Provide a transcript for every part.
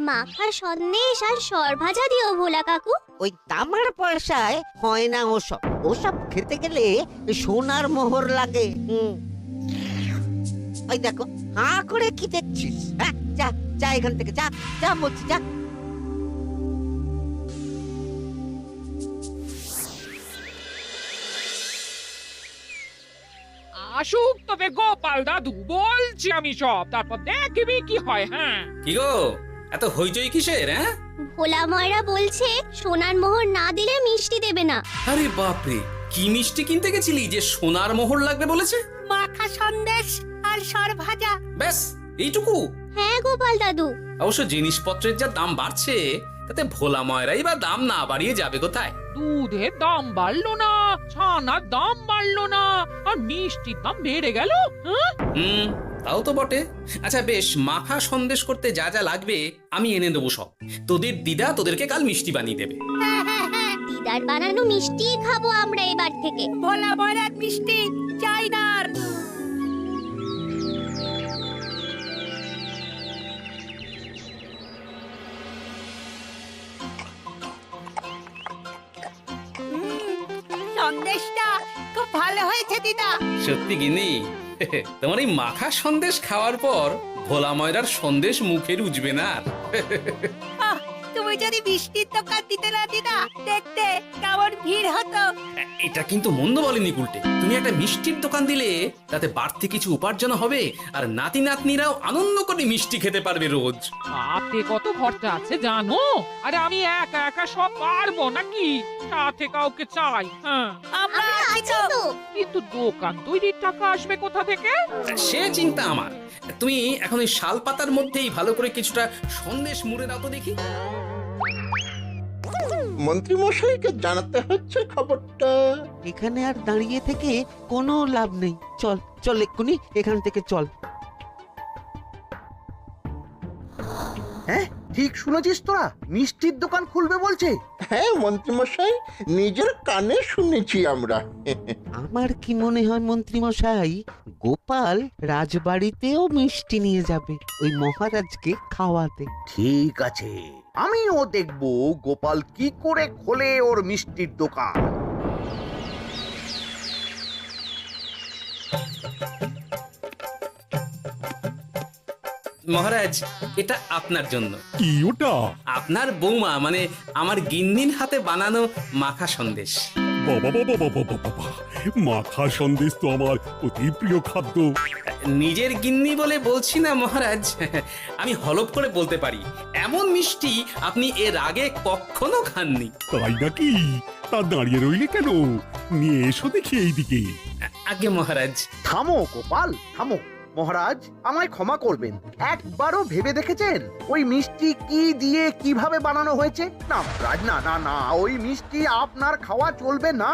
মাখা সন্দেশ আর সরভাজা দিও ভোলা কাকু। ওই তামার পয়সায় হয় না ওসব। ওসব খেতে গেলে সোনার মোহর লাগে। ওই দেখো, হাঁ করে কি দেখছিস? হ্যাঁ, যা যা এখান থেকে, যা যা বলছি, যা। আসুক তবে গোপাল দাদু, বলছি আমি সব, তারপর দেখবি কি হয়। হ্যাঁ, কি গো, এত হইচই কিসের? হ্যাঁ, ভোলা ময়রা বলছে সোনার মোহর না দিলে মিষ্টি দেবে না। আরে বাপরে, কি মিষ্টি কিনতে গেছিলি যে সোনার মোহর লাগবে বলেছে? মাখা সন্দেশ আর সরভাজা। ব্যাস এইটুকু? হ্যাঁ গোপাল দাদু। অবশ্য জিনিসপত্রের যা দাম বাড়ছে, তাতে ভোলা ময়রাই বা দাম না বাড়িয়ে যাবে কোথায়? দুধের দাম বাড়লো না, ছানার দাম বাড়লো না, আর মিষ্টির দাম বেড়ে গেল। হ্যাঁ, তাও তো বটে। আচ্ছা বেশ, মাখা সন্দেশ করতে যা যা লাগবে আমি এনে দেবো সব। তোদের দিদা তোদেরকে কাল মিষ্টি বানিয়ে দেবে। দিদার বানানো মিষ্টি খাবো আমরা এবার থেকে। ভোলা ময়রার মিষ্টি চাই না আর। সন্দেশটা খুব ভালো হয়েছে দিদা। সত্যি গিনি, তোমার এই মাখা সন্দেশ খাওয়ার পর ভোলা ময়রার সন্দেশ মুখে রুজবে না আর। আহ, তুমি যদি মিষ্টির দোকান দিতে না দিদা, দেখতে কেমন ভিড় হতো। এটা কিন্তু মন্দ বলেনি গুলটে। তুমি একটা মিষ্টির দোকান দিলে তাতে বাড়তি কিছু উপার্জন হবে, আর নাতি নাতনিরাও আনন্দ করে মিষ্টি খেতে পারবে রোজ। তাতে কত খরচা আছে জানো? আরে আমি একা একা সব পারবো নাকি? সাথে কাউকে চাই। হ্যাঁ, আমরা আমরা আছি আছি তো। তো। কিন্তু দোকান তৈরির টাকা আসবে কোথা থেকে? সে চিন্তা আমার। তুমি এখন এই শাল পাতার মধ্যেই ভালো করে কিছুটা সন্দেশ মুড়ে দাও তো দেখি। মন্ত্রী মশাইকে জানাতে হচ্ছে খবরটা। এখানে আর দাঁড়িয়ে থেকে কোনো লাভ নেই। চল চল, এক্ষুনি এখান থেকে চল। হ্যাঁ, ঠিক শুনেছিস তোরা, মিষ্টির দোকান খুলবে বলছে। হ্যাঁ মন্ত্রী মশাই, নিজের কানে শুনেছি আমরা। আমার কি মনে হয় মন্ত্রী মশাই, গোপাল রাজবাড়িতেও মিষ্টি নিয়ে যাবে ওই মহারাজকে খাওয়াতে। ঠিক আছে, আমিও দেখবো গোপাল কি করে খোলে ওর মিষ্টির দোকান। মহারাজ, এটা আপনার জন্য। কি ওটা? আপনার বৌমা মানে আমার গিন্নির হাতে বানানো মাখা সন্দেশ। বাবা বাবা বাবা বাবা, মাখা সন্দেশ তো আমার অতি প্রিয় খাদ্য। নিজের গিন্নি বলে বলছি না মহারাজ, আমি হলফ করে বলতে পারি এমন মিষ্টি আপনি এর আগে কখনো খাননি। তাই নাকি? তা দাঁড়িয়ে রইলে কেন? নিয়ে এসো দেখি এইদিকে। আগে মহারাজ। থামো গোপাল, থামো। মহারাজ, আমায় ক্ষমা করবেন, একবারও ভেবে দেখেছেন ওই মিষ্টি কি দিয়ে কিভাবে বানানো হয়েছে? না মহারাজ, না না না, ওই মিষ্টি আপনার খাওয়া চলবে না।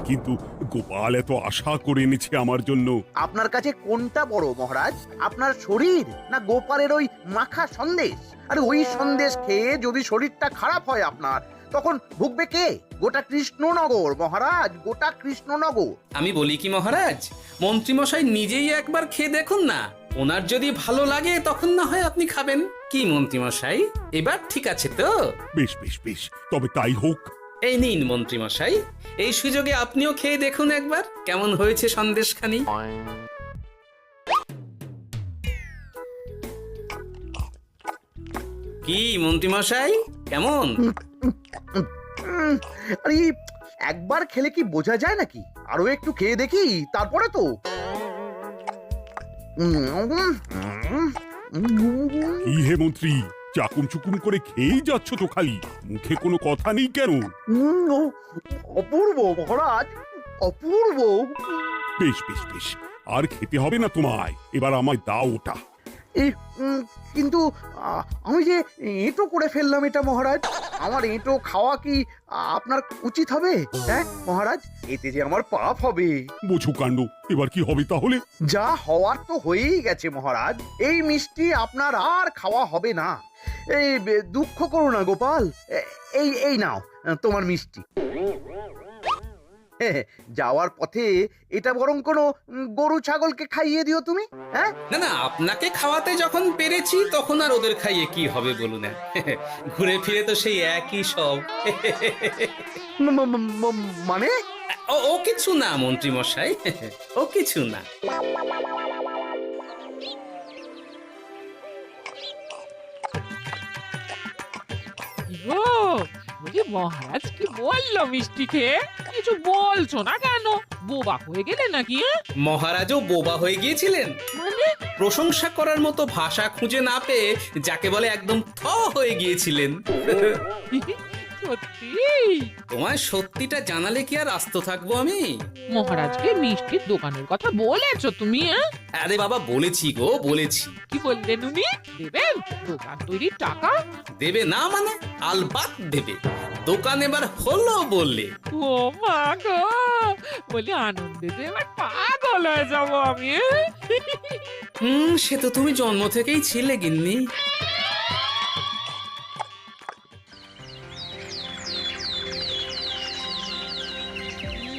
কিন্তু গোপাল এত আশা করে এনেছে আমার জন্য। আপনার কাছে কোনটা বড় মহারাজ, আপনার শরীর না গোপালের ওই মাখা সন্দেশ? আর ওই সন্দেশ খেয়ে যদি শরীরটা খারাপ হয় আপনার, তখন ভুগবে কে? গোটা কৃষ্ণনগর মহারাজ, গোটা কৃষ্ণনগর। আমি বলি কি মহারাজ, মন্ত্রীমশাই নিজেই একবার খেয়ে দেখুন না, ওনার যদি ভালো লাগে তখন না হয় আপনি খাবেন। কি মন্ত্রীমশাই, এবার ঠিক আছে তো? বেশ বেশ বেশ, তবে তাই হোক। এই নিন মন্ত্রীমশাই, এই সুযোগে আপনিও খেয়ে দেখুন একবার কেমন হয়েছে সন্দেশখানি। কি মন্ত্রীমশাই, কেমন? আরে একবার খেলে কি বোঝা যায় নাকি? আরো একটু খেয়ে দেখি তারপরে তো। কি হে মন্ত্রী, চাকুম চুকুম করে খেয়েই যাচ্ছ তো খালি, মুখে কোনো কথা নেই কেন? অপূর্ব মহারাজ, অপূর্ব। বেশ বেশ বেশ, আর খেতে হবে না তোমায়, এবার আমায় দাও ওটা। কিন্তু আমি যে এঁটো করে ফেললাম এটা মহারাজ, আমার এঁটো খাওয়া কি আপনার উচিত হবে? হ্যাঁ মহারাজ, এতে যে আমার পাপ হবে। বোঝো কাণ্ড, এবার কি হবে তাহলে? যা হওয়ার তো হয়েই গেছে মহারাজ, এই মিষ্টি আপনার আর খাওয়া হবে না। এই দুঃখ করো না গোপাল, এই এই নাও তোমার মিষ্টি। যাওয়ার পথে এটা বরং কোনো গরু ছাগলকে খাইয়ে দিও তুমি। হ্যাঁ, না না, আপনাকে খাওয়াতে যখন পেরেছি তখন আর ওদের খাইয়ে কি হবে বলুন। ঘুরে ফিরে তো সেই একই সব। মানে ও কিছু না মন্ত্রী মশাই, ও কিছু না। ও বলি মহারাজ কি বললো মিষ্টি খেয়ে? কিছু বলছো না কেন? বোবা হয়ে গেলে নাকি? মহারাজও বোবা হয়ে গিয়েছিলেন? মানে প্রশংসা করার মতো ভাষা খুঁজে না পেয়ে যাকে বলে একদম থ হয়ে গিয়েছিলেন। সত্যি? তোমার সত্যিটা জানালে কি আর আস্ত থাকবো আমি? মহারাজকে মিষ্টির দোকানের কথা বলেছো তুমি? আরে বাবা, বলেছি গো, বলেছি। কি বললেন উনি? দেবেন দোকান তৈরির টাকা? দেবে না মানে? আলবাত দেবে। দোকান এবার হলো বললে। ও মা গো, বলি আনন্দে যে এবার পাগল হয়ে যাবো আমি। সে তো তুমি জন্ম থেকেই ছিলে গিন্নি।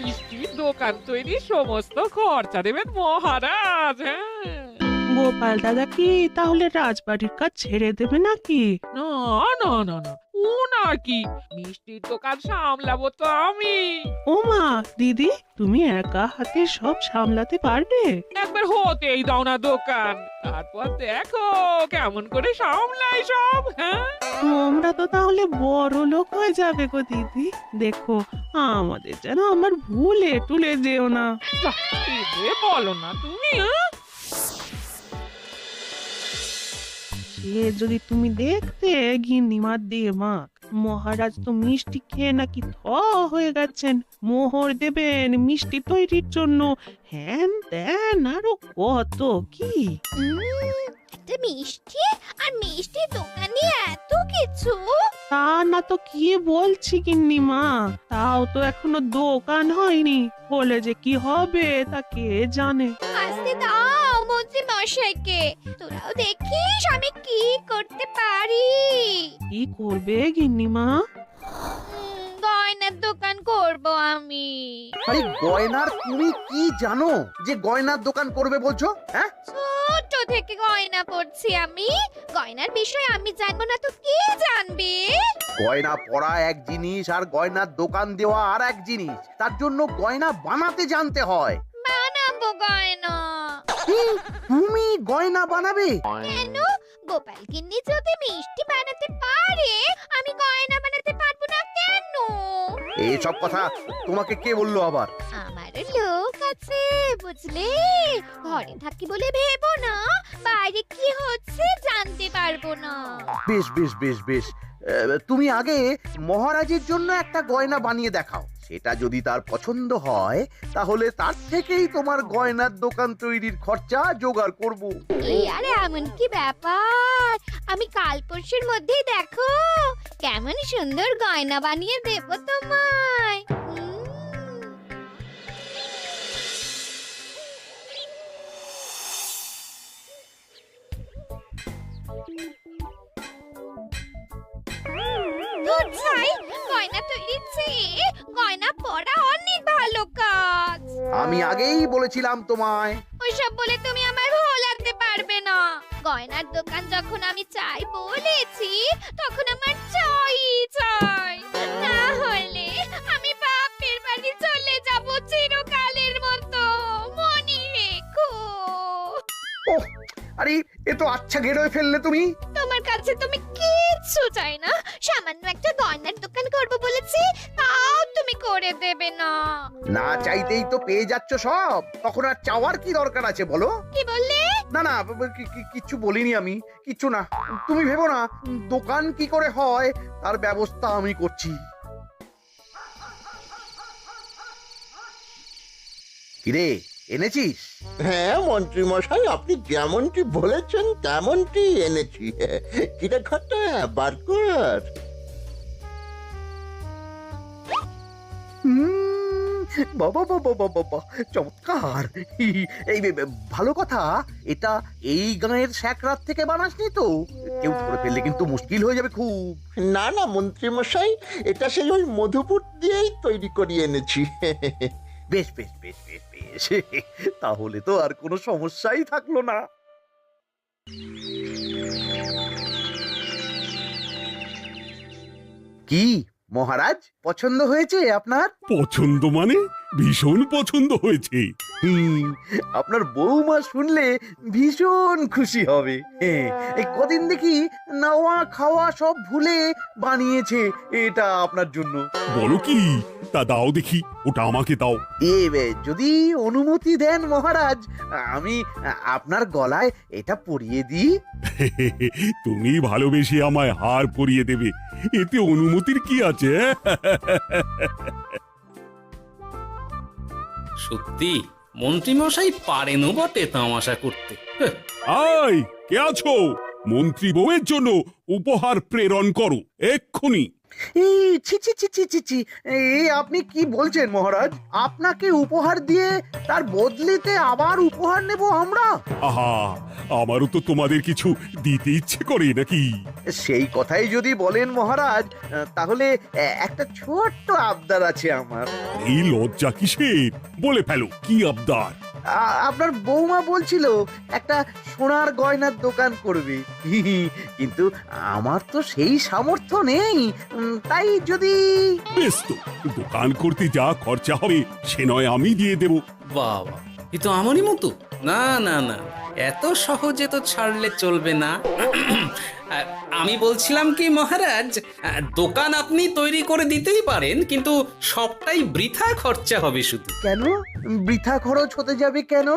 মিষ্টির দোকান তৈরির সমস্ত খরচা দেবেন মহারাজ। হ্যাঁ, গোপাল দাদা কি তাহলে রাজবাড়ির কাজ ছেড়ে দেবে নাকি? না না না না, ওনার কি, মিষ্টির দোকান সামলাবো তো আমি। ওমা দিদি, তুমি একা হাতে সব সামলাতে পারবে? একবার হতেই দাও না দোকান, তারপর দেখো কেমন করে সামলাই সব। হ্যাঁ, তোমরা তো তাহলে বড় লোক হয়ে যাবে গো দিদি। দেখো আমাদের যেন আমার ভুলে টুলে যেও না। যা, এ বলো না তুমি। হ্যাঁ, সে যদি তুমি দেখতে গিন্নিমার দিয়ে মা, মহারাজ তো মিষ্টি খেয়ে নাকি থ হয়ে গেছেন। মোহর দেবেন মিষ্টি তৈরির জন্য, হ্যান ত্যান আরো কত কি। একটা মিষ্টি আর মিষ্টির দোকানে এত কিছু। তা না তো কি বলছি গিন্নিমা, তাও তো এখনো দোকান হয়নি, বলে যে কি হবে তা কে জানে। আসতে দাও মন্ত্রী মশাইকে, তোরাও দেখিস আমি কি করতে পারি। কি করবে গিন্নিমা? গয়নার দোকান করব আমি। আরে গয়নার তুমি কি জানো যে গয়নার দোকান করবে বলছো? হ্যাঁ, ছোট থেকে গয়না পড়ছি আমি, গয়নার বিষয়ে আমি জানবো না তো কে জানবে? গয়না পরা এক জিনিস আর গয়নার দোকান দেওয়া আর এক জিনিস। তার জন্য গয়না বানাতে জানতে হয়। বানাবো গয়না। তুমি গয়না বানাবে? কেন? গোপাল গিন্নি যদি মিষ্টি বানাতে পারে, আমি গয়না বানাতে পারবো না কেন? এইসব কথা তোমাকে কে বললো আবার? আমার লোক আছে বুঝলে, ঘরে থাকি বলে ভেবো না, বাইরে কি হচ্ছে জানতে পারবো না। বেশ বেশ বেশ বেশ, তুমি আগে মহারাজের জন্য একটা গয়না বানিয়ে দেখাও। সেটা যদি তার পছন্দ হয় তাহলে তার থেকেই তোমার গয়নার দোকান তৈরির খরচা জোগাড় করব। এই আরে এমন কি ব্যাপার, আমি কাল পরশুর মধ্যেই দেখো কেমন সুন্দর গয়না বানিয়ে দেব তোমায়। দুধ ছাই, গয়না তৈরির চেয়ে গয়না পরা অনেক ভালো কাজ। আমি আগেই বলেছিলাম তোমায়। ওইসব বলে তুমি আমায় ভোলাতে পারবে না। গয়নার দোকান যখন আমি চাই বলেছি, তখন আমার চাই চাই, না হলে আমি বাপের বাড়ি চলে যাব চিরকালের মতো, মনে রেখো। ওহ, আরে এ তো আচ্ছা গেরোয় ফেললে তুমি। তোমার কাছে তুমি কিচ্ছু চাই না, সামান্য একটা গয়নার দোকান করব বলেছি, তাও তুমি করে দেবে না। না চাইতেই তো পেয়ে যাচ্ছ সব, তখন আর চাওয়ার কি দরকার আছে বলো? কি বললে? না না, কিচ্ছু বলিনি আমি, কিচ্ছু না। তুমি ভেবো না, দোকান কি করে হয় তার ব্যবস্থা আমি করছি। কিরে, এনেছিস? হ্যাঁ মন্ত্রী মশাই, আপনি যেমনটি বলেছেন তেমনটি এনেছি। কিরে ঘটা, বার কর। বাবা বাবা বাবা বাবা, চমৎকার। এই ভালো কথা, এটা এই গাঁয়ের স্যাকরাত থেকে বানাসনি তো? কেউ ধরে ফেললে কিন্তু মুশকিল হয়ে যাবে খুব। না না মন্ত্রী মশাই, এটা সেই ওই মধুপুর দিয়েই তৈরি করিয়ে এনেছি। বেশ বেশ বেশ বেশ বেশ, তাহলে তো আর কোনো সমস্যাই থাকলো না। কি মহারাজ, পছন্দ হয়েছে আপনার? পছন্দ মানে ভীষণ পছন্দ হয়েছে। আপনার বৌমা শুনলে ভীষণ খুশি হবে। এই কদিন দেখি নাওয়া খাওয়া সব ভুলে বানিয়েছে এটা আপনার জন্য। বলো কি, তা দাও দেখি, ওটা আমাকে দাও। যদি অনুমতি দেন মহারাজ, আমি আপনার গলায় এটা পরিয়ে দিই। তুমি ভালোবেসে আমায় হার পরিয়ে দেবে, এতে অনুমতির কি আছে? সত্যি মন্ত্রীমশাই পারেনও বটে তামাশা করতে। আয়, কে আছো? মন্ত্রী বউয়ের জন্য উপহার প্রেরণ করো এক্ষুনি। এই ছি ছি ছি ছি ছি ছি, এই আপনি কি বলছেন মহারাজ? আপনাকে উপহার দিয়ে তার বদলিতে আবার উপহার নেব আমরা? আহা, আমারও তো তোমাদের কিছু দিতে ইচ্ছে করে নাকি? সেই কথাই যদি বলেন মহারাজ, তাহলে একটা ছোট্ট আবদার আছে আমার। এই লজ্জা কিসের? বলে ফেলো, কি আবদার? আপনার বৌমা বলছিল একটা সোনার গয়নার দোকান করবে, কিন্তু আমার তো সেই সামর্থ্য নেই। তাই যদি... বেশ তো, দোকান করতে যা খরচা হবে সে নয় আমি দিয়ে দেব। বাবা, এ তো আমারই মতো। না না না, এত সহজে তো ছাড়লে চলবে না। আমি বলছিলাম কি মহারাজ, দোকান আপনি তৈরি করে দিতেই পারেন, কিন্তু সবটাই বৃথা খরচা হবে শুধু। কেন বৃথা খরচ হতে যাবে কেন?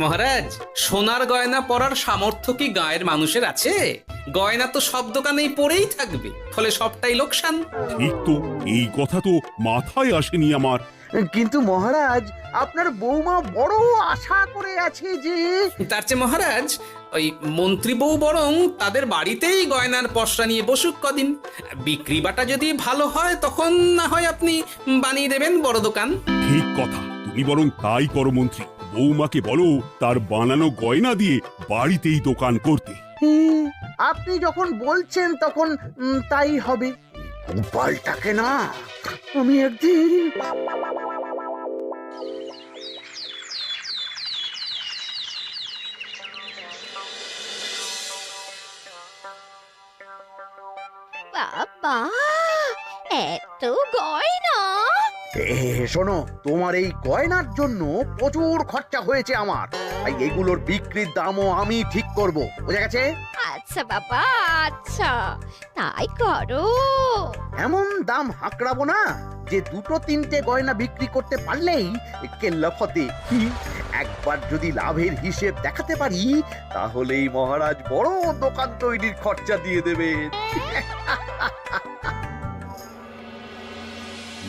মহারাজ, সোনার গয়না পরার সামর্থ্য কি গায়ের মানুষের আছে? গয়না তো সব দোকানেই পড়েই থাকবে, ফলে সবটাই লোকসান। ঠিক তো, এই কথা তো মাথায় আসেনি আমার। কিন্তু মহারাজ, আপনার বৌমা বড় আশা করে আছে যে... তার চেয়ে মহারাজ, ওই মন্ত্রী বউ বরং তাদের বাড়িতেই গয়নার পসরা নিয়ে বসুক কদিন। বিক্রি বাটা যদি ভালো হয় তখন না হয় আপনি বানিয়ে দেবেন বড় দোকান। ঠিক কথা, তুমি বরং তাই করো মন্ত্রী। বৌমাকে বলো তার বানানো গয়না দিয়ে বাড়িতেই দোকান করতে। আপনি যখন বলছেন তখন তাই হবে। গোপালটাকে না আমি একদিন... বাবা, এত গয়না! শোনো, তোমার এই গয়নার জন্য প্রচুর খরচা হয়েছে আমার, তাই এগুলোর বিক্রির দামও আমি ঠিক করব, বুঝা গেছে? আচ্ছা বাবা, আচ্ছা, তাই করো। এমন দাম হাঁকড়াবো না যে দুটো তিনটে গয়না বিক্রি করতে পারলেই কেল্লা ফতে। একবার যদি লাভের হিসেব দেখাতে পারি, তাহলেই মহারাজ বড় দোকান তৈরির খরচা দিয়ে দেবেন।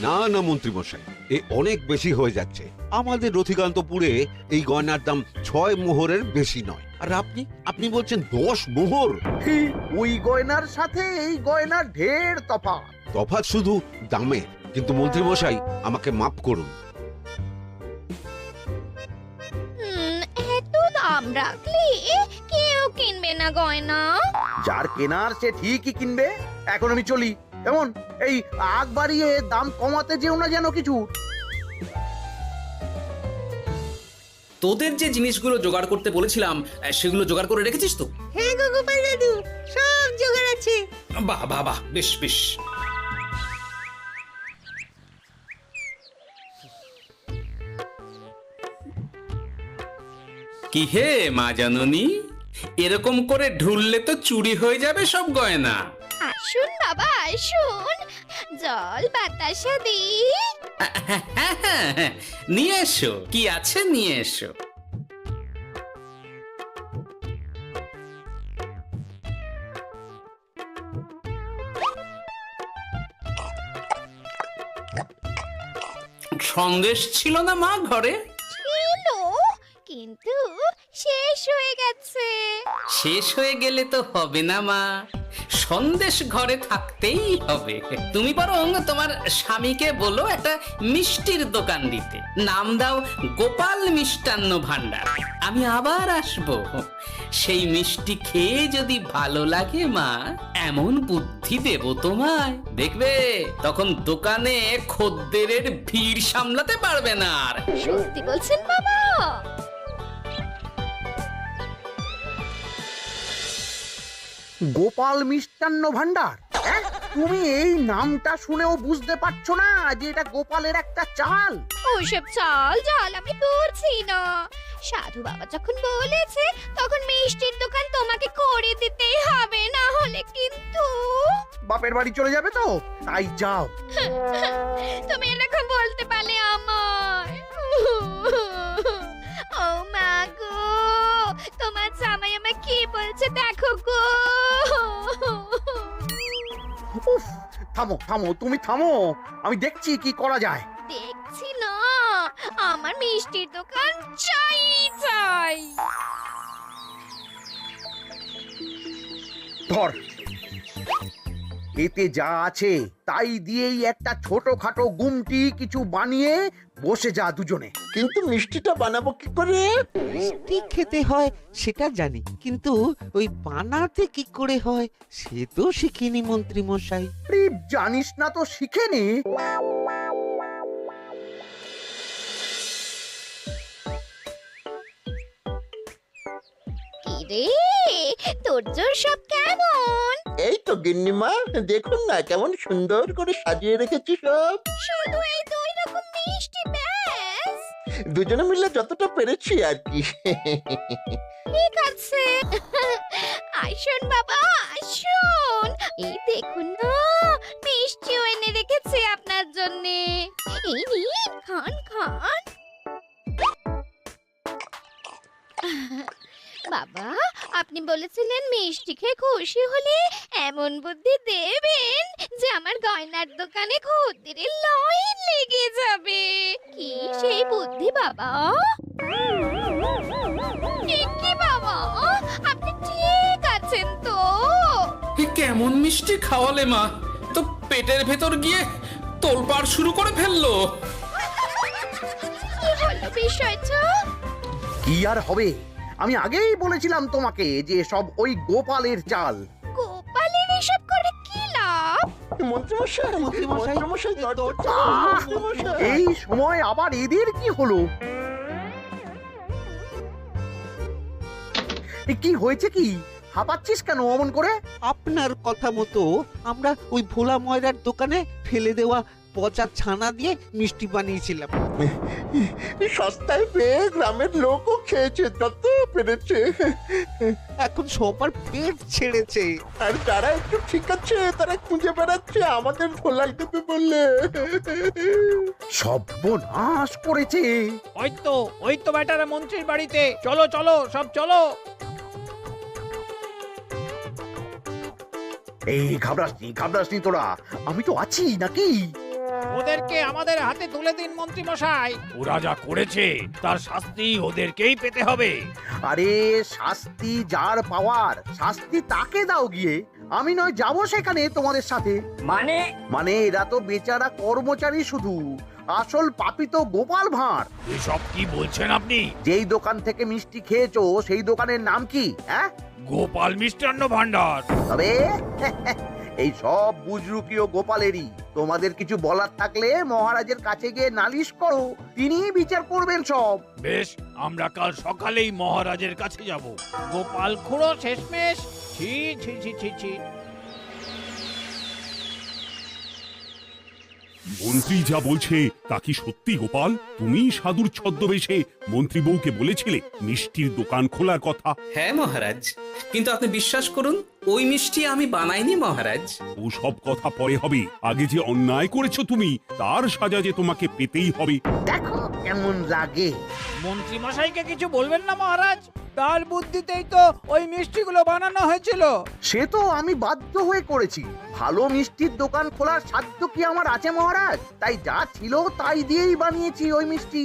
না না মন্ত্রী মশাই, এ অনেক বেশি হয়ে যাচ্ছে। আমাদের রথিকান্তপুরে এই গয়নার দাম 6 মোহরের বেশি নয়, আর আপনি আপনি বলছেন 10 মোহর। ওই গয়নার সাথে এই গয়নার ঢের তফাৎ। তফাৎ শুধু দামে। কিন্তু মন্ত্রী মশাই, আমাকে মাফ করুন। এত দাম রাখলে কেউ কিনবে না গয়না। যার কেনার সে ঠিকই কিনবে। এখন আমি চলি। কেমন, এই আগ বাড়িয়ে দাম কমাতে যেও না যেন কিছু। তোদের যে জিনিসগুলো জোগাড় করতে বলেছিলাম সেগুলো জোগাড় করে রেখেছিস তো? হ্যাঁ গো গোপাল দাদু, সব জোগাড় আছে। বাহ বাহ বাহ, বেশ বেশ। কি হে মা জাননী, এরকম করে ঢুললে তো চুরি হয়ে যাবে সব গয়না। আসুন বাবা, আসুন, জল বাতাসা দিই। নিয়ে এসো, কি আছে নিয়ে এসো। সন্দেশ ছিল না মা ঘরে? ছিল, কিন্তু শেষ হয়ে গেছে। শেষ হয়ে গেলে তো হবে না মা, সন্দেশ ঘরে থাকতেই হবে। তুমি বরং তোমার স্বামীকে বলো একটা মিষ্টির দোকান দিতে, নাম দাও গোপাল মিষ্টান্ন ভান্ডার। আমি আবার আসবো, সেই মিষ্টি খেয়ে যদি ভালো লাগে মা, এমন বুদ্ধি দেব তোমায়, দেখবে তখন দোকানে খদ্দেরের ভিড় সামলাতে পারবে না আর। সত্যি বলছেন বাবা? গোপাল মিষ্টান্ন ভান্ডার, হ্যাঁ? তুমি এই নামটা শুনেও বুঝতে পারছো না যে এটা গোপালের একটা চাল? ওইসব চাল জাল আমি বুঝছি না। সাধু বাবা যখন বলেছে তখন মিষ্টির দোকান তোমাকে করে দিতেই হবে, না হলে কিন্তু বাপের বাড়ি চলে যাবে তো, তাই যাও। তুমি এরকম বলতে পারলে আমার। ও মা গো, তোমার জামাই আমায় কি বলছে দেখো গো। উফ, থামো থামো, তুমি থামো, আমি দেখছি কি করা যায়। দেখছি না, আমার মিষ্টির দোকান চাই চাই। ধর, এতে যা আছে তাই দিয়েই একটা ছোটখাটো গুমটি কিছু বানিয়ে বসে যা দুজনে। কিন্তু মিষ্টিটা বানাবো কি করে? মিষ্টি খেতে হয় সেটা জানি, কিন্তু ওই বানাতে কি করে হয় সে তো শিখিনি মন্ত্রী মশাই। আরে, জানিস না তো শিখে নে। কি রে, তোর জোর সব কেমন? এই তো গিন্নিমা, দেখুন না কেমন সুন্দর করে সাজিয়ে রেখেছি সব। শুধু এই দুই রকম মিষ্টি ব্যাস? দুজনে মিলে যতটা পেরেছি আর কি। ঠিক আছে, আসুন বাবা আসুন, এই দেখুন না মিষ্টিও এনে রেখেছি আপনার জন্যে। এই নিন, খান খান। বাবা, আপনি বলেছিলেন মিষ্টি খেয়ে খুশি হলে এমন বুদ্ধি দেবেন যে আমার গয়নার দোকানে খদ্দেরের লাইন লেগে যাবে। কি সেই বুদ্ধি বাবা? কি বাবা, আপনি ঠিক আছেন তো? এ কেমন মিষ্টি খাওয়ালে মা, তো পেটের ভেতর গিয়ে তোলপাড় শুরু করে ফেললো। কি হলো বিষয়টা? কি আর হবে, আমি আগেই বলেছিলাম তোমাকে যে সব ওই গোপালের চাল। গোপালের এসব করে কি লাভ? মন্ত্রীমশাই, মন্ত্রীমশাই, মন্ত্রীমশাই, দরজা আহ! মন্ত্রীমশাই। এই সময় আবার এদের কি হলো? এ কি হয়েছে কি? হাঁপাচ্ছিস কেন অমন করে? আপনার কথা মতো আমরা ওই ভোলা ময়রার দোকানে ফেলে দেওয়া পচা ছানা দিয়ে মিষ্টি বানিয়েছিলাম। সস্তায় পেয়ে গ্রামের লোকও খেয়েছে যত পেরেছে। এখন সবার পেট ছেড়েছে। আর যারা একটু ঠিক আছে তারা খুঁজে বেড়াচ্ছে আমাদের ধোলাই দেবে বললে। সর্বনাশ করেছে। ওই তো বেটারা মন্ত্রীর বাড়িতে, চলো চলো সব চলো। এই ঘাবড়াসনি তোরা, আমি তো আছি নাকি? ওদেরকে আমাদের হাতে তুলে দিন মন্ত্রী মশাই। ওরা যা করেছে তার শাস্তি ওদেরকেই পেতে হবে। আরে শাস্তি যার পাওয়ার শাস্তি তাকে দাও গিয়ে, আমি নয় যাবো সেখানে তোমাদের সাথে। মানে এরা তো বেচারা কর্মচারী শুধু, আসল পাপী তো গোপাল ভাঁড়। এসব কি বলছেন আপনি? যেই দোকান থেকে মিষ্টি খেয়েছো সেই দোকানের নাম কি? হ্যাঁ, গোপাল মিষ্টান্ন ভান্ডার। তবে এই সব বুজরুকিও গোপালেরই। তোমাদের কিছু বলার থাকলে মহারাজের কাছে গিয়ে নালিশ করো, তিনিই বিচার করবেন সব। বেশ, আমরা কাল সকালেই মহারাজের কাছে যাব। গোপাল খুড়ো শেষমেশ। ছি ছি ছি ছি ছি। মন্ত্রী যা বলছে তা কি সত্যি গোপাল? তুমি সাধুর ছদ্মবেশে মন্ত্রী বউকে বলেছিলে মিষ্টির দোকান খোলার কথা? হ্যাঁ মহারাজ, কিন্তু আপনি বিশ্বাস করুন ওই মিষ্টি আমি বানাইনি মহারাজ। ও সব কথা পরে হবে, আগে যে অন্যায় করেছো তুমি তার সাজা যে তোমাকে পেতেই হবে। দেখো কেমন লাগে। মন্ত্রী মশাইকে কিছু বলবেন না মহারাজ, তার বুদ্ধিতেই তো ওই মিষ্টিগুলো বানানো হয়েছিল। সে তো আমি বাধ্য হয়ে করেছি। ভালো মিষ্টির দোকান খোলার সাধ্য কি আমার আছে মহারাজ? তাই যা ছিল তাই দিয়েই বানিয়েছি ওই মিষ্টি।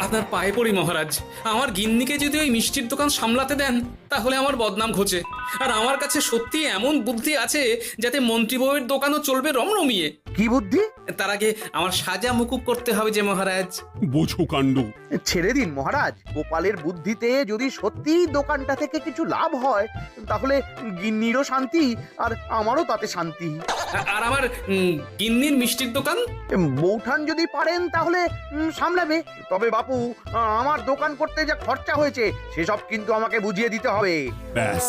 আপনার পায়ে পড়ি মহারাজ, আমার গিন্নিকে যদি ওই মিষ্টির দোকান সামলাতে দেন তাহলে আমার বদনাম ঘোচে। আর আমার কাছে সত্যি এমন বুদ্ধি আছে যাতে মন্ত্রী বউয়ের দোকানও চলবে রমরমিয়ে। কি বুদ্ধি? তার আগে আমার সাজা মুকুব করতে হবে যে মহারাজ। বোঝো কাণ্ড। ছেড়ে দিন মহারাজ, গোপালের বুদ্ধিতে যদি সত্যি দোকানটা থেকে কিছু লাভ হয় তাহলে গিন্নিরও শান্তি আর আমারও তাতে শান্তি। আর আমার গিন্নির মিষ্টির দোকান? বৌঠান যদি পারেন তাহলে সামলাবে। তবে বাপু, আমার দোকান করতে যা খরচা হয়েছে সেসব কিন্তু আমাকে বুঝিয়ে দিতে হবে। ব্যাস,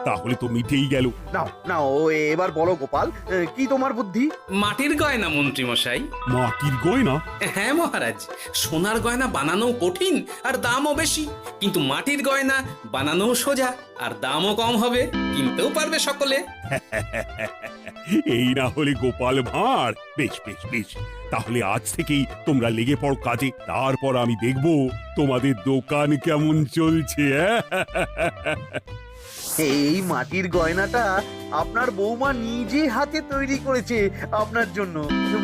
তাহলে তো মিটেই গেল। নাও নাও, এবার বলো গোপাল, কি তোমার বুদ্ধি? মাটির গয়না মন্ত্রী মশাই। মাটির গয়না? হ্যাঁ মহারাজ, সোনার গয়না বানানো কঠিন আর দামও বেশি, কিন্তু মাটির গয়না বানানো সোজা আর দামও কম হবে, কিনতেও পারবে সকলে। এই না হলে গোপাল ভাঁড়। বেশ বেশ বেশ, তাহলে আজ থেকেই তোমরা লেগে পড়ো কাজে, তারপর আমি দেখব তোমাদের দোকান কেমন চলছে। এই মাটির গয়নাটা আপনার বৌমা নিজে হাতে তৈরি করেছে আপনার জন্য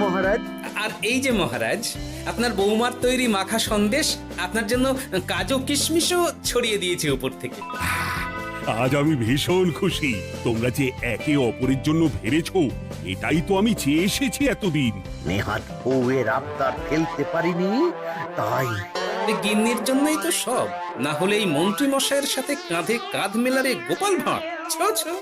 মহারাজ। আর এই যে মহারাজ, আপনার বৌমার তৈরি মাখা সন্দেশ আপনার জন্য কাজু কিশমিশও ছড়িয়ে দিয়েছে উপর থেকে। আজ আমি ভীষণ খুশি। তোমরা যে একে অপরের জন্য ভেবেছো, এটাই তো আমি চেয়ে এসেছি এতদিন। নেহাত বউয়ের আবদার ফেলতে পারিনি, তাই গিন্নির জন্যই তো সব, না হলে এই মন্ত্রী মশাইয়ের সাথে কাঁধে কাঁধ মেলারে গোপাল ভাঁড়। ছো ছো।